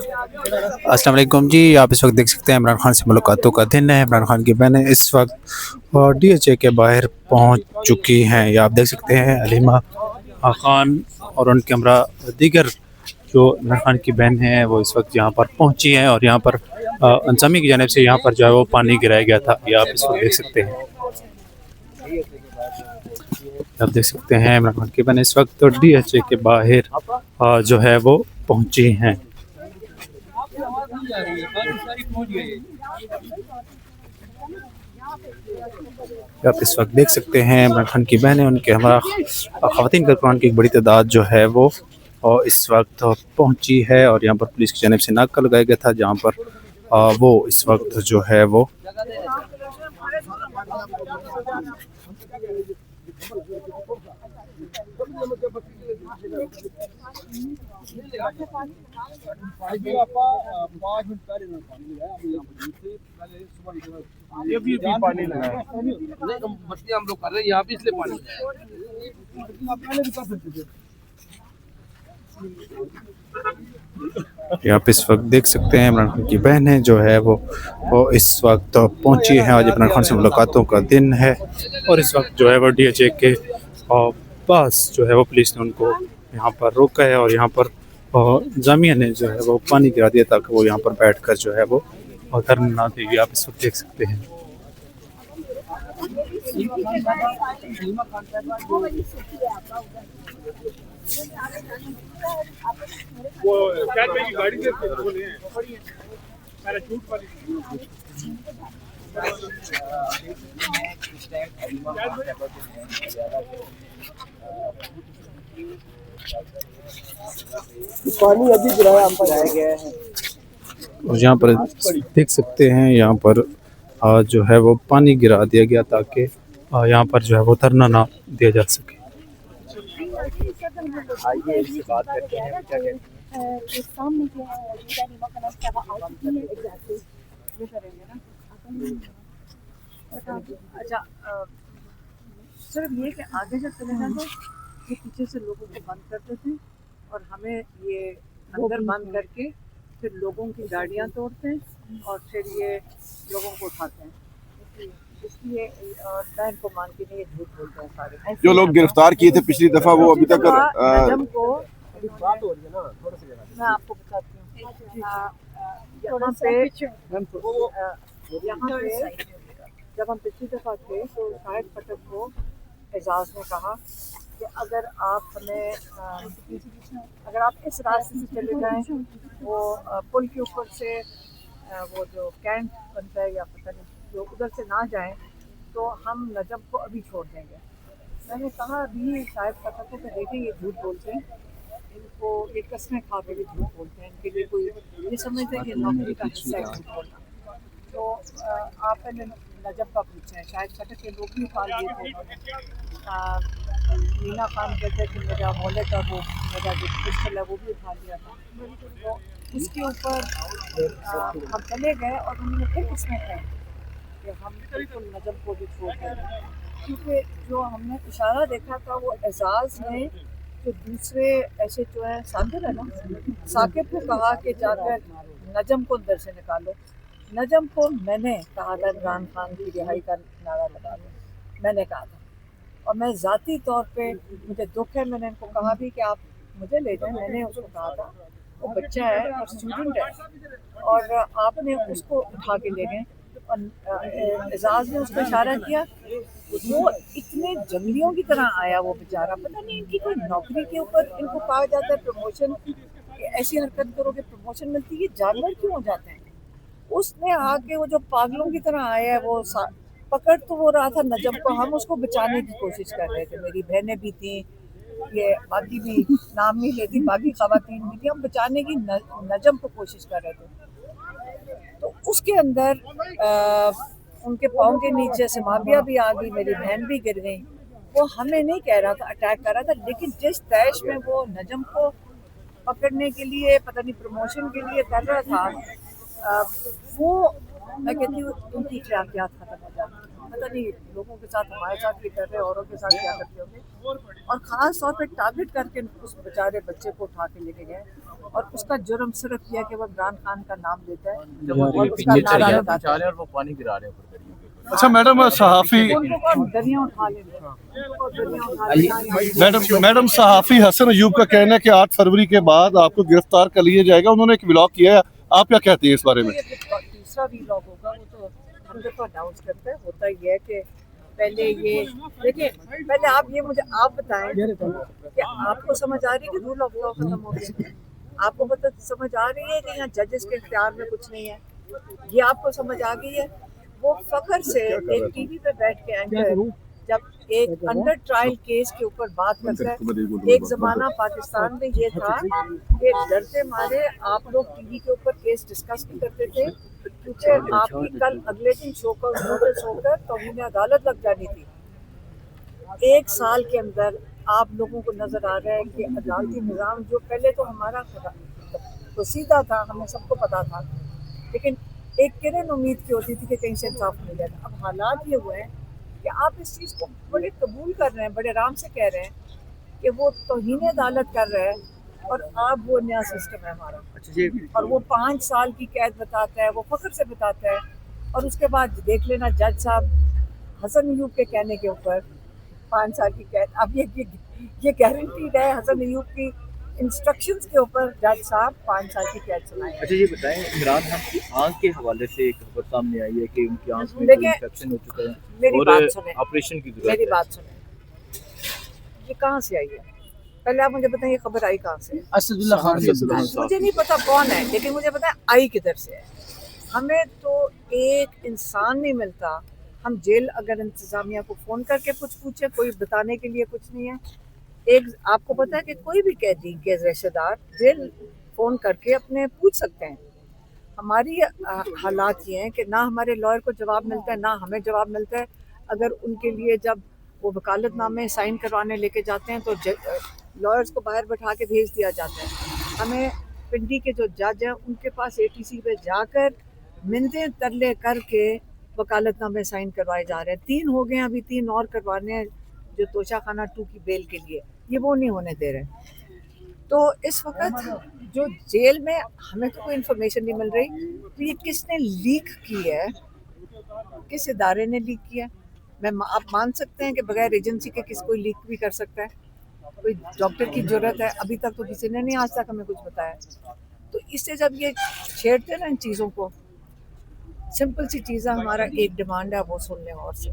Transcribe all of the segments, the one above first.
अस्सलाम वालेकुम जी। आप इस वक्त देख सकते हैं इमरान खान से मुलाकातों का दिन है। इमरान खान की बहनें इस वक्त डीएचए के बाहर पहुंच चुकी हैं। ये आप देख सकते हैं अलीमा खान और उनके हमरा दीगर जो इमरान खान की बहन हैं वो इस वक्त यहाँ पर पहुंची हैं और यहाँ पर इंतजामिया की जानिब से यहाँ पर जो है वो पानी गिराया गया था। ये आप इस वक्त देख सकते हैं। आप देख सकते हैं इमरान खान की बहनें इस वक्त डीएचए के बाहर जो है वो पहुंची हैं। आप इस वक्त देख सकते हैं इमरान खान की बहनें उनके हमारा ख़वातीन कारकुनान की एक बड़ी तादाद जो है वो और इस वक्त पहुंची है और यहाँ पर पुलिस की जानिब से नाका लगाया गया था जहाँ पर वो इस वक्त जो है वो ये भी पानी लगा है। मछली हम लोग कर रहे हैं यहाँ पे इसलिए पानी यहाँ पे इस वक्त देख सकते हैं इमरान खान की बहनें जो है वो इस वक्त पहुंची हैं। आज इमरान खान से मुलाकातों का दिन है और इस वक्त जो है वो डीएचए के पास जो है वो पुलिस ने उनको यहाँ पर रोका है और यहाँ पर जामिया ने जो है वो पानी गिरा दिया ताकि वो यहाँ पर बैठकर जो है वो धरना देगी। आप इस वक्त देख सकते हैं। वो क्या की गाड़ी से बोले पैराशूट वाली पानी अभी गिराया हम पर गया है और यहाँ पर देख सकते हैं यहाँ पर जो है वो पानी गिरा दिया गया ताकि यहाँ पर जो है वो धरना ना दिया जा सके। आइए इससे बात करते हैं क्या कहते अच्छा सिर्फ ये कि आगे से चले जाते ये पीछे से लोगों को बंद करते थे और हमें ये अंदर बंद करके फिर लोगों की गाड़ियाँ तोड़ते हैं और फिर ये लोगों को उठाते हैं। इसलिए बहन को मान के नहीं झूठ बोलते हैं सारे। जो लोग गिरफ्तार किए थे पिछली दफा वो अभी तक नजम को बात हो रही है ना थोड़ा सा मैं आपको बताती हूँ। यहाँ पे जब हम पिछली दफा थे तो शायद पटक को एजाज ने कहा कि अगर आप हमें अगर आप इस रास्ते से चले जाएं वो पुल के ऊपर से वो जो कैंट बनता है या पता नहीं जो उधर से ना जाएं तो हम नजम को अभी छोड़ देंगे। मैंने कहा अभी शायद पता को देखें ये झूठ बोलते हैं, इनको ये कस्में खा के भी झूठ बोलते हैं, इनके लिए कोई ये समझते हैं कि नौकरी का हिस्सा है झूठ बोलना। तो आप पहले नजम का पूछें, शायद पटक के लोग भी उठा लिए थे। मीना खान कहते कि मेरा मोहल्ले का वो मेरा जो पिस्टल है वो भी उठा लिया था। तो उसके ऊपर हम चले गए और उन्होंने फिर उसमें कहा कि हम बिल्कुल नजम को भी छोड़ दें, क्योंकि जो हमने इशारा देखा था वो एजाज ने जो दूसरे ऐसे जो है साकिब है ना साकिब को कहा कि जाकर नजम को अंदर से निकालो। नजम को मैंने कहा था इमरान खान की रिहाई का नारा लगा दो, मैंने कहा था और मैं ज़ाती तौर पे मुझे दुख है, मैंने इनको कहा भी कि आप मुझे ले जाएं। मैंने उसको कहा था वो बच्चा है और स्टूडेंट है और आपने उसको उठा के ले गए और एजाज ने उसको इशारा किया। वो इतने जंगलियों की तरह आया वो बेचारा, पता नहीं इनकी कोई नौकरी के ऊपर इनको कहा जाता है प्रमोशन, ऐसी हरकत करोगे प्रमोशन मिलती है, जानवर क्यों हो जाते हैं। उसने आके वो जो पागलों की तरह आया है वो पकड़ तो वो रहा था नजम को, हम उसको बचाने की कोशिश कर रहे थे, मेरी बहनें भी थी, ये बाकी भी नाम नहीं लेती, बाकी खवातीन भी थी, हम बचाने की नजम को कोशिश कर रहे थे। तो उसके अंदर उनके पाँव के नीचे से माबिया भी आ गई, मेरी बहन भी गिर गई। वो हमें नहीं कह रहा था अटैक कर रहा था, लेकिन जिस तैश में वो नजम को पकड़ने के लिए पता नहीं प्रमोशन के लिए कर रहा था, वो मैं कहती हूँ उनकी ख्यालियात खत्म हो जाती है। पता नहीं लोगों के साथ हमारे साथ ये कर रहे हैं, औरों के साथ क्या करते होंगे। और ख़ास तौर पे टारगेट करके उस बेचारे बच्चे को उठा के लेके गए اور اس کا جرم صرف یہ ہے کہ وہ عمران خان کا نام لیتا ہے وہ اور اس کا نعرہ لگاتا ہے. اور وہ پانی گرا رہے ہیں اوپر گاڑیوں کے اوپر. اچھا میڈم صحافی ان کو کون دریا اٹھا لیں گے, ان کو دریا اٹھا لینا. میڈم صحافی حسن ایوب کا کہنا ہے کہ 8 فروری کے بعد آپ کو گرفتار کر لیا جائے گا. انہوں نے ایک ولاگ کیا ہے, آپ کیا کہتے ہیں اس بارے میں؟ یہ تیسرا بھی لوگ ہوگا, وہ تو ہم دیکھو اناؤنس کرتے ہیں. ہوتا یہ ہے کہ پہلے یہ دیکھیں, پہلے آپ یہ مجھے آپ بتائیں کہ آپ کو سمجھ آ رہی ہے کہ رول آف لا ختم ہو گیا؟ آپ کو پتہ سمجھ آ رہی ہے کہ یہاں ججز کے اختیار میں کچھ نہیں ہے؟ یہ آپ کو سمجھ آ گئی ہے؟ وہ فخر سے ایک ٹی وی پہ بیٹھ کے اینکر جب ایک انڈر ٹرائل کیس کے اوپر بات کرتا ہے. ایک زمانہ پاکستان میں یہ تھا کہ ڈرتے مارے آپ لوگ ٹی وی کے اوپر کیس ڈسکس نہیں کرتے تھے, کیونکہ آپ کی کل اگلے دن شو کا نوٹس ہو کر توہین عدالت لگ جانی تھی. 1 سال کے اندر آپ لوگوں کو نظر آ رہا ہے کہ عدالتی نظام جو پہلے تو ہمارا سیدھا تھا, ہمیں سب کو پتا تھا, لیکن ایک کرن امید کی ہوتی تھی کہ کہیں سے انصاف مل جائے. اب حالات یہ ہوئے ہیں کہ آپ اس چیز کو بڑے قبول کر رہے ہیں, بڑے آرام سے کہہ رہے ہیں کہ وہ توہین عدالت کر رہے ہیں, اور اب وہ نیا سسٹم ہے ہمارا, اور وہ 5 سال کی قید بتاتا ہے, وہ فخر سے بتاتا ہے. اور اس کے بعد دیکھ لینا جج صاحب حسن ایوب کے کہنے کے اوپر 5 سال کی قید. اب یہ گارنٹیڈ ہے حسن ایوب کی انسٹرکشنز کے اوپر جج صاحب 5 سال کی قید سنائیں. اچھا یہ بتائیں, عمران خان کی آنکھ کے حوالے سے ایک خبر سامنے آئی ہے کہ ان کی آنکھ میں انفیکشن ہو چکا ہے میری بات سنیں, آپریشن کی ضرورت میری ہے. بات سنیں, یہ کہاں سے آئی ہے؟ پہلے آپ مجھے بتائیں یہ خبر آئی کہاں سے؟ اسد اللہ خان مجھے نہیں پتا کون ہے, لیکن مجھے پتا ہے آئی کدھر سے ہے. ہمیں تو ایک انسان نہیں ملتا. ہم جیل اگر انتظامیہ کو فون کر کے کچھ پوچھیں, کوئی بتانے کے لیے کچھ نہیں ہے. ایک آپ کو پتا ہے کہ کوئی بھی قیدی کے رشتہ دار جیل فون کر کے اپنے پوچھ سکتے ہیں. ہماری حالات یہ ہیں کہ نہ ہمارے لائر کو جواب ملتا ہے, نہ ہمیں جواب ملتا ہے. اگر ان کے لیے جب وہ وکالت نامے سائن کروانے لے کے جاتے ہیں تو لائرز کو باہر بٹھا کے بھیج دیا جاتا ہے. ہمیں پنڈی کے جو جج ہیں ان کے پاس ATC پہ جا کر منتیں ترلے کر کے وکالت نامے سائن کروائے جا رہے ہیں. 3 ہو گئے ہیں, ابھی 3 اور کروانے ہیں جو توشہ خانہ 2 کی بیل کے لیے, یہ وہ نہیں ہونے دے رہے. تو اس وقت جو جیل میں ہمیں تو کوئی انفارمیشن نہیں مل رہی. تو یہ کس نے لیک کی ہے, کس ادارے نے لیک کیا ہے؟ آپ مان سکتے ہیں کہ بغیر ایجنسی کے کس کوئی لیک بھی کر سکتا ہے؟ کوئی ڈاکٹر کی ضرورت ہے, ابھی تک تو کسی نے نہیں آج تک ہمیں کچھ بتایا. تو اس سے جب یہ چھیڑتے نا ان چیزوں کو, سمپل سی چیزیں, ہمارا ایک ڈیمانڈ ہے وہ سن لیں اور سے,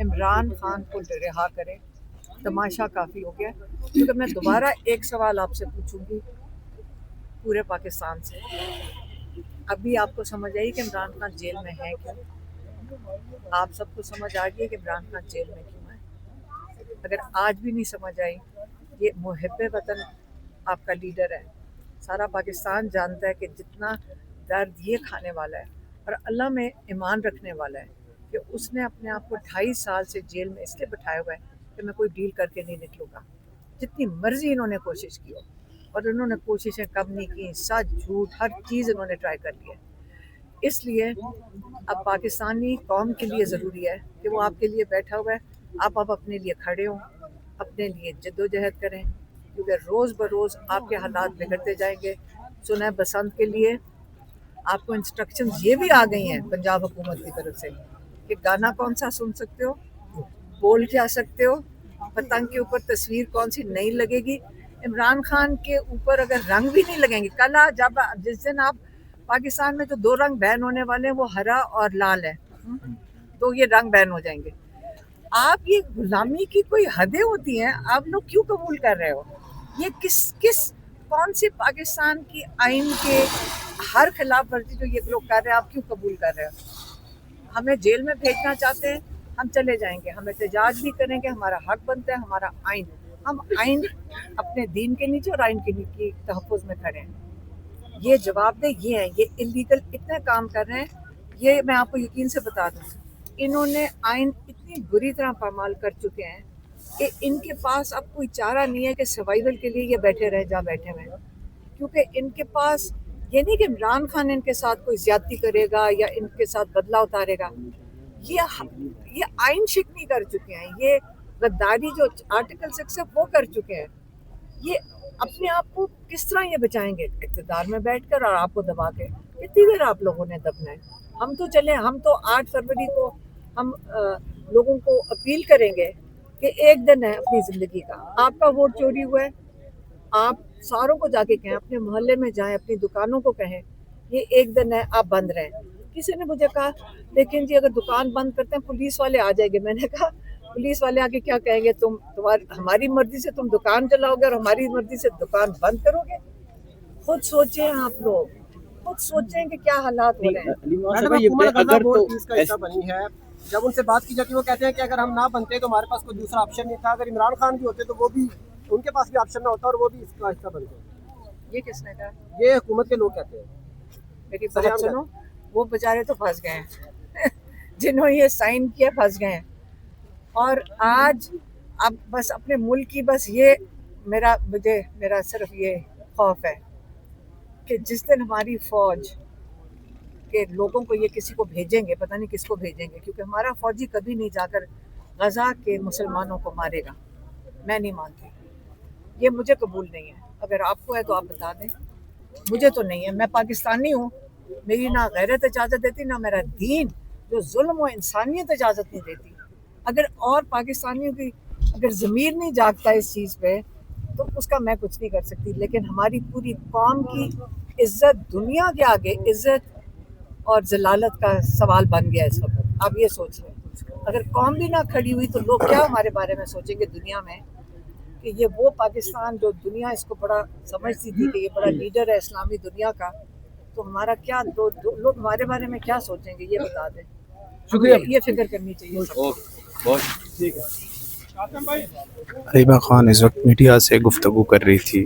عمران خان کو رہا کریں. تماشا کافی ہو گیا. کیونکہ میں دوبارہ ایک سوال آپ سے پوچھوں گی پورے پاکستان سے, ابھی آپ کو سمجھ آئی کہ عمران خان جیل میں ہے کیوں؟ آپ سب کو سمجھ آ گئی کہ عمران خان جیل میں کیوں ہے؟ اگر آج بھی نہیں سمجھ آئی, یہ محب وطن آپ کا لیڈر ہے, سارا پاکستان جانتا ہے کہ جتنا درد یہ کھانے والا ہے اور اللہ میں ایمان رکھنے والا ہے کہ اس نے اپنے آپ کو 2.5 سال سے جیل میں اس لیے بٹھایا ہوا ہے کہ میں کوئی ڈیل کر کے نہیں نکلوں گا. جتنی مرضی انہوں نے کوشش کی ہو, اور انہوں نے کوششیں کم نہیں کی, سچ جھوٹ ہر چیز انہوں نے ٹرائی کر لی ہے. اس لیے اب پاکستانی قوم کے لیے ضروری ہے کہ وہ آپ کے لیے بیٹھا ہوا ہے, آپ اپنے لیے کھڑے ہوں, اپنے لیے جدوجہد کریں, کیونکہ روز بروز آپ کے حالات بگڑتے جائیں گے. سنیں بسنت کے لیے آپ کو انسٹرکشنز یہ بھی آ گئی ہیں پنجاب حکومت کی طرف سے کہ گانا کون سا سن سکتے ہو, بول کیا سکتے ہو, پتنگ کے اوپر تصویر کون سی نہیں لگے گی. عمران خان کے اوپر اگر رنگ بھی نہیں لگیں گے, کل جب جس دن آپ پاکستان میں جو 2 رنگ بین ہونے والے ہیں وہ ہرا اور لال ہے, تو یہ رنگ بین ہو جائیں گے. آپ یہ غلامی کی کوئی حدیں ہوتی ہیں, آپ لوگ کیوں قبول کر رہے ہو؟ یہ کس کون سی پاکستان کی آئین کے ہر خلاف ورزی جو یہ لوگ کر رہے ہیں آپ کیوں قبول کر رہے ہو؟ ہمیں جیل میں بھیجنا چاہتے ہیں, ہم چلے جائیں گے, ہم احتجاج بھی کریں گے, ہمارا حق بنتا ہے, ہمارا آئین, ہم آئین اپنے دین کے نیچے اور آئین کے تحفظ میں کھڑے ہیں. یہ جواب دہ یہ ہیں, یہ انلیگل اتنے کام کر رہے ہیں. یہ میں آپ کو یقین سے بتا دوں, انہوں نے آئین اتنی بری طرح پامال کر چکے ہیں کہ ان کے پاس اب کوئی چارہ نہیں ہے کہ سروائیول کے لیے یہ بیٹھے رہے جہاں بیٹھے ہوئے ہیں. کیونکہ ان کے پاس یہ نہیں کہ عمران خان ان کے ساتھ کوئی زیادتی کرے گا یا ان کے ساتھ بدلہ اتارے گا, یہ آئین شکنی کر چکے ہیں, یہ غداری جو آرٹیکل 6 ہے وہ کر چکے ہیں. ये अपने आप को किस तरह ये बचाएंगे? इक़्तिदार में बैठकर और आपको दबा के। कितनी देर आप लोगों ने दबना है? हम तो चले, हम तो 8 फरवरी को हम लोगों को अपील करेंगे कि एक दिन है अपनी ज़िंदगी का। आपका वोट चोरी हुआ है, आप सारों को जाके कहें, अपने मोहल्ले में जाएं, अपनी दुकानों को कहें, ये एक दिन है, आप बंद रहें। किसी ने मुझे कहा, लेकिन जी अगर दुकान बंद करते हैं पुलिस वाले आ जाएंगे। मैंने कहा पुलिस वाले आके क्या कहेंगे? हमारी मर्जी से तुम दुकान चलाओगे और हमारी मर्जी से दुकान बंद करोगे? खुद सोचें आप लोग, खुद सोचें कि क्या हालात हो रहे हैं। मैडम, हुकूमत अगर बोर्ड इसका हिस्सा बनी है, जब उनसे बात की जाती है वो कहते हैं कि अगर हम ना बनते तो हमारे पास कोई दूसरा ऑप्शन नहीं था। अगर इमरान खान भी होते तो वो भी, उनके पास भी ऑप्शन ना होता और वो भी इसका हिस्सा बनते। ये किसने कहा? ये हुकूमत के लोग कहते हैं। मेरी बात सुनो, वो बेचारे तो फंस गए हैं जिन्होंने ये साइन किया फंस गए हैं। और आज अब बस अपने मुल्क की, बस ये मेरा सिर्फ ये खौफ है कि जिस दिन हमारी फौज के लोगों को ये किसी को भेजेंगे, पता नहीं किसको भेजेंगे, क्योंकि हमारा फौजी कभी नहीं जाकर गजा के मुसलमानों को मारेगा। मैं नहीं मानती, ये मुझे कबूल नहीं है। अगर आपको है तो आप बता दें, मुझे तो नहीं है। मैं पाकिस्तानी हूँ, मेरी ना गैरत इजाज़त देती, ना मेरा दीन जो जुल्म और इंसानियत इजाज़त नहीं देती। अगर और पाकिस्तानियों की अगर ज़मीर नहीं जागता इस चीज़ पे तो उसका मैं कुछ नहीं कर सकती। लेकिन हमारी पूरी कौम की इज़्ज़त दुनिया के आगे इज़्ज़त और जलालत का सवाल बन गया इस वक्त। आप ये सोच लें, अगर कौम भी ना खड़ी हुई तो लोग क्या हमारे बारे में सोचेंगे दुनिया में कि ये वो पाकिस्तान जो दुनिया इसको बड़ा समझती थी कि ये बड़ा लीडर है इस्लामी दुनिया का, तो हमारा क्या लोग हमारे बारे में क्या सोचेंगे? ये बता दें। शुक्रिया, ये फिक्र करनी चाहिए सबको। हरीबा खान इस वक्त मीडिया से गुफ्तगू कर रही थी।